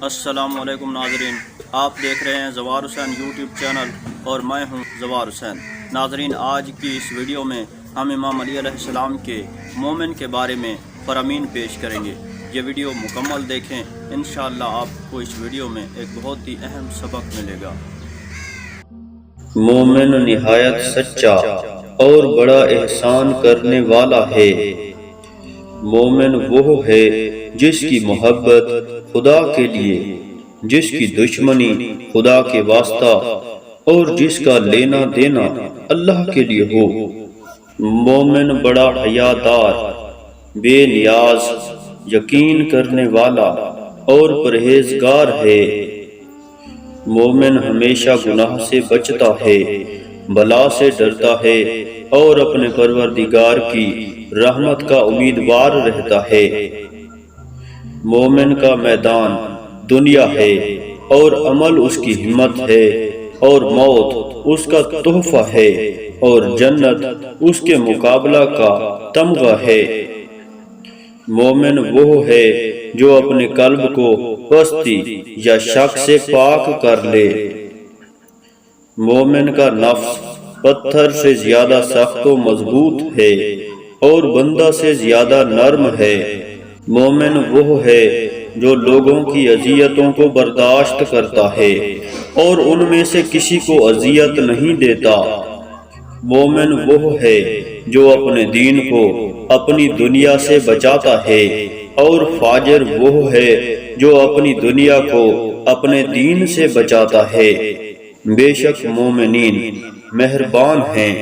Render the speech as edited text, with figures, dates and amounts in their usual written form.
السلام علیکم ناظرین، آپ دیکھ رہے ہیں زوار حسین یوٹیوب چینل اور میں ہوں زوار حسین۔ ناظرین، آج کی اس ویڈیو میں ہم امام علی علیہ السلام کے مومن کے بارے میں فرامین پیش کریں گے۔ یہ ویڈیو مکمل دیکھیں، انشاءاللہ آپ کو اس ویڈیو میں ایک بہت ہی اہم سبق ملے گا۔ مومن نہایت سچا اور بڑا احسان کرنے والا ہے۔ مومن وہ ہے جس کی محبت خدا کے لیے، جس کی دشمنی خدا کے واسطہ اور جس کا لینا دینا اللہ کے لیے ہو۔ مومن بڑا حیادار، بے نیاز، یقین کرنے والا اور پرہیزگار ہے۔ مومن ہمیشہ گناہ سے بچتا ہے، بلا سے ڈرتا ہے اور اپنے پروردگار کی رحمت کا امیدوار رہتا ہے۔ مومن کا میدان دنیا ہے اور عمل اس کی ہمت ہے، اور موت اس کا تحفہ ہے اور جنت اس کے مقابلہ کا تمغہ ہے۔ مومن وہ ہے جو اپنے قلب کو پستی یا شک سے پاک کر لے۔ مومن کا نفس پتھر سے زیادہ سخت و مضبوط ہے اور بندہ سے زیادہ نرم ہے۔ مومن وہ ہے جو لوگوں کی اذیتوں کو برداشت کرتا ہے اور ان میں سے کسی کو اذیت نہیں دیتا۔ مومن وہ ہے جو اپنے دین کو اپنی دنیا سے بچاتا ہے، اور فاجر وہ ہے جو اپنی دنیا کو اپنے دین سے بچاتا ہے۔ بے شک مومنین مہربان ہیں۔